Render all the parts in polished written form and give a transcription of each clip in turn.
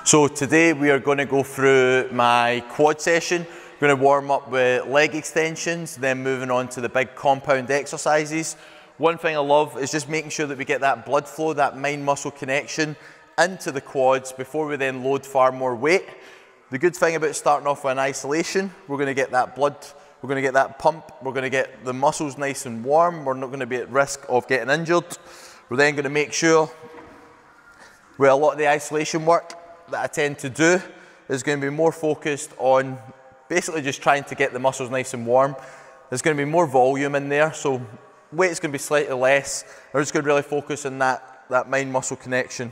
So today we are going to go through my quad session. We're going to warm up with leg extensions, then moving on to the big compound exercises. One thing I love is just making sure that we get that blood flow, that mind-muscle connection into the quads before we then load far more weight. The good thing about starting off with an isolation, we're going to get that blood, we're going to get that pump, we're going to get the muscles nice and warm, we're not going to be at risk of getting injured. We're then going to make sure with a lot of the isolation work that I tend to do is going to be more focused on basically just trying to get the muscles nice and warm. There's going to be more volume in there, so weight's going to be slightly less. We're just going to really focus on that mind-muscle connection.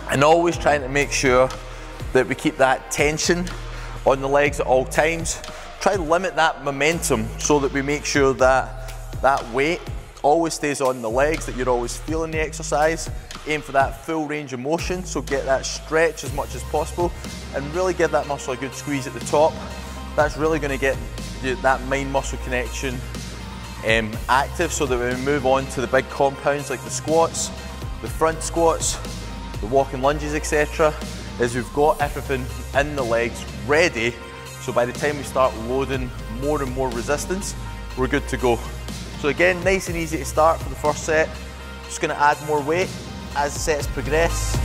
And always trying to make sure that we keep that tension on the legs at all times. Try to limit that momentum so that we make sure that that weight always stays on the legs, that you're always feeling the exercise. Aim for that full range of motion, so get that stretch as much as possible and really give that muscle a good squeeze at the top. That's really going to get that mind-muscle connection active, so that when we move on to the big compounds like the squats, the front squats, the walking lunges, etc., is we've got everything in the legs ready, so by the time we start loading more and more resistance, we're good to go. So again, nice and easy to start for the first set. Just going to add more weight as the sets progress.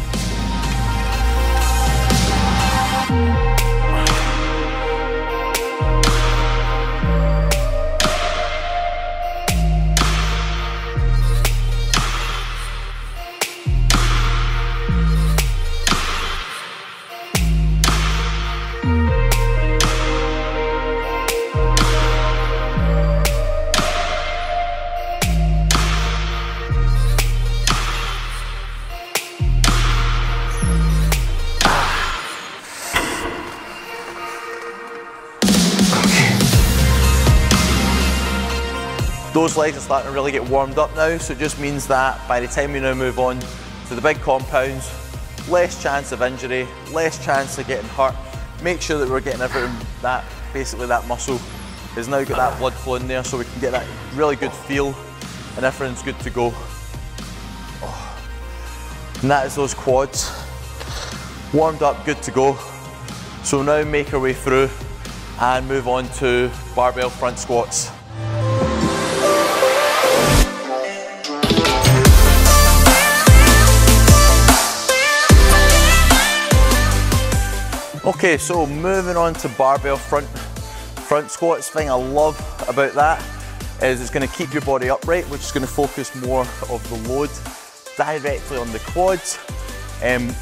Those legs are starting to really get warmed up now, so it just means that by the time we now move on to the big compounds, less chance of injury, less chance of getting hurt. Make sure that we're getting everything, that basically that muscle has now got that blood flow in there, so we can get that really good feel and everything's good to go. And that is those quads warmed up, good to go. So now make our way through and move on to barbell front squats. Okay, so moving on to barbell front squats. The thing I love about that is it's going to keep your body upright, which is going to focus more of the load directly on the quads.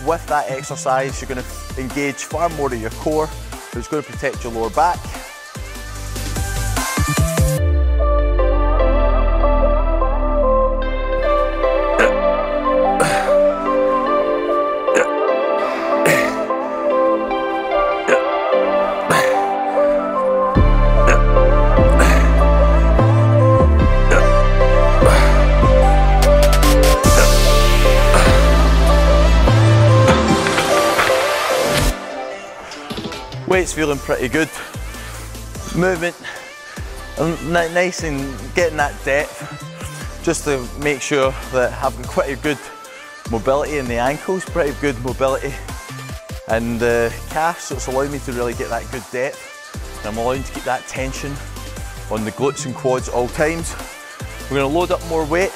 With that exercise, you're going to engage far more of your core, which is going to protect your lower back. Weight's feeling pretty good. Movement, nice and getting that depth, just to make sure that I've got quite a good mobility in the ankles, pretty good mobility in the calves, so it's allowing me to really get that good depth. And I'm allowing to keep that tension on the glutes and quads at all times. We're going to load up more weight.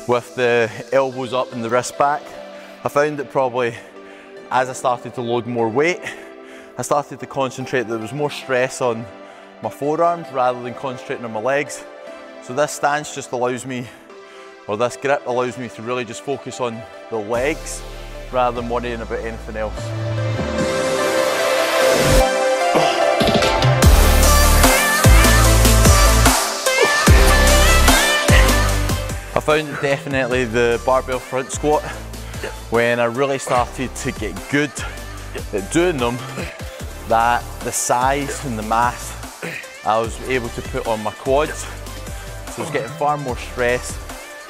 With the elbows up and the wrist back. I found that probably as I started to load more weight, I started to concentrate that there was more stress on my forearms rather than concentrating on my legs. So this stance just allows me, or this grip allows me to really just focus on the legs rather than worrying about anything else. I found that definitely the barbell front squat, when I really started to get good at doing them, that the size and the mass I was able to put on my quads, so I was getting far more stress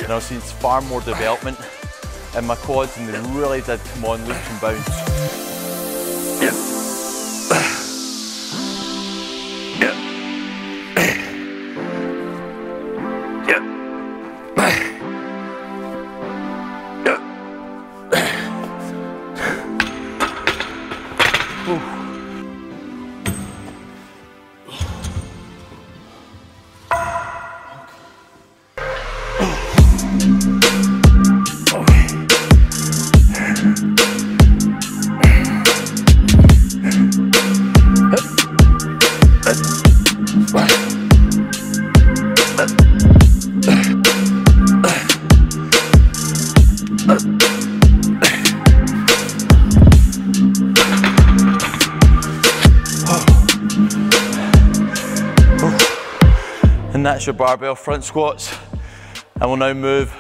and I was seeing far more development in my quads, and they really did come on leaps and bounds. And that's your barbell front squats. And we'll now move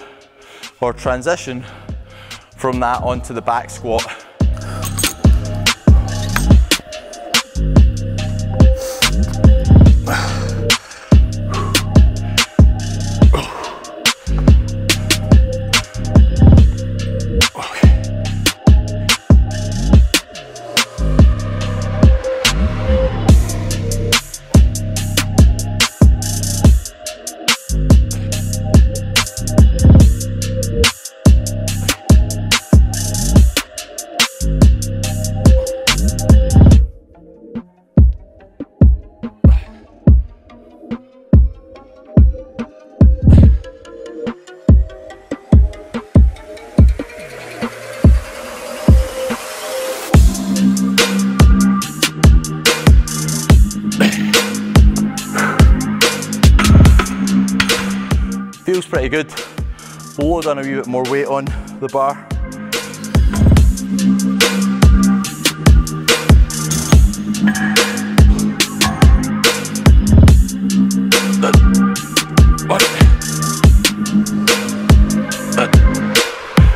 or transition from that onto the back squat. Feels pretty good. We'll load on a wee bit more weight on the bar.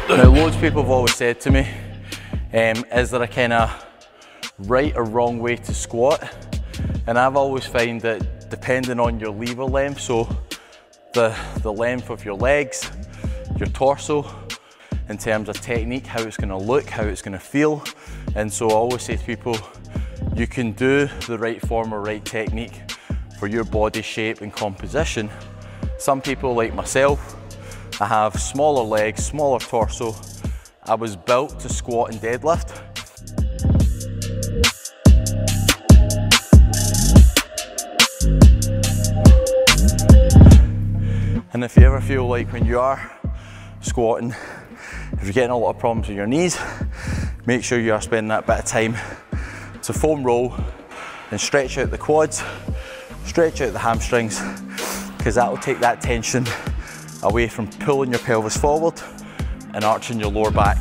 Now, loads of people have always said to me, is there a kind of right or wrong way to squat? And I've always found that depending on your lever length, so the length of your legs, your torso, in terms of technique, how it's going to look, how it's going to feel. And so I always say to people, you can do the right form or right technique for your body shape and composition. Some people, like myself, I have smaller legs, smaller torso. I was built to squat and deadlift. And if you ever feel like when you are squatting, if you're getting a lot of problems with your knees, make sure you are spending that bit of time to foam roll and stretch out the quads, stretch out the hamstrings, because that will take that tension away from pulling your pelvis forward and arching your lower back.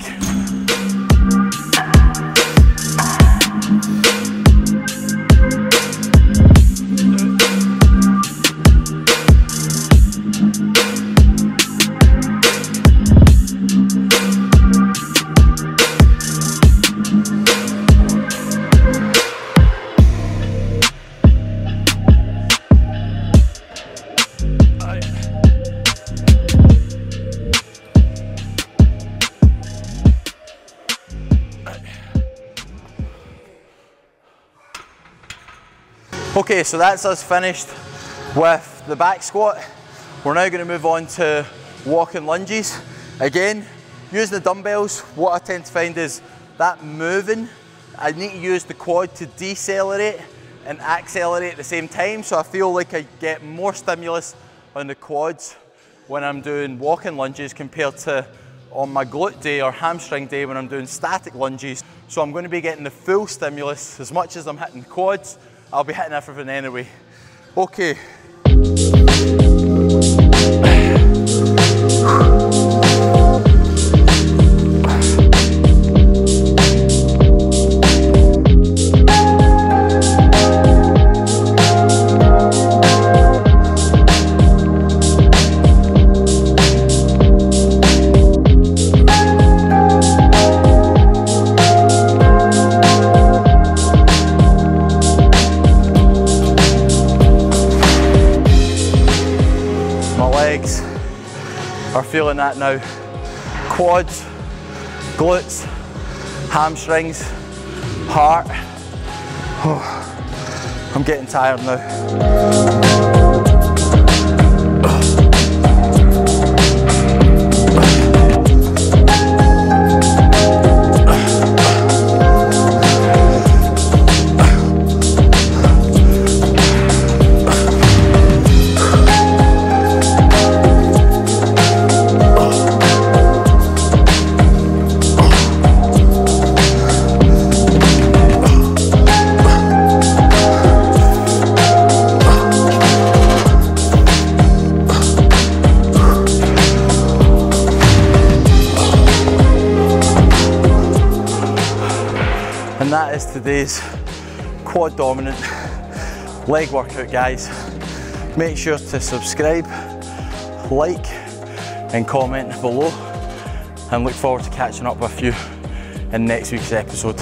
Okay, so that's us finished with the back squat. We're now going to move on to walking lunges. Again, using the dumbbells, what I tend to find is that moving, I need to use the quad to decelerate and accelerate at the same time, so I feel like I get more stimulus on the quads when I'm doing walking lunges compared to on my glute day or hamstring day when I'm doing static lunges. So I'm going to be getting the full stimulus. As much as I'm hitting quads, I'll be hitting everything anyway. Okay. are feeling that now. Quads, glutes, hamstrings, heart. Oh, I'm getting tired now. And that is today's quad dominant leg workout, guys. Make sure to subscribe, like and comment below, and look forward to catching up with you in next week's episode.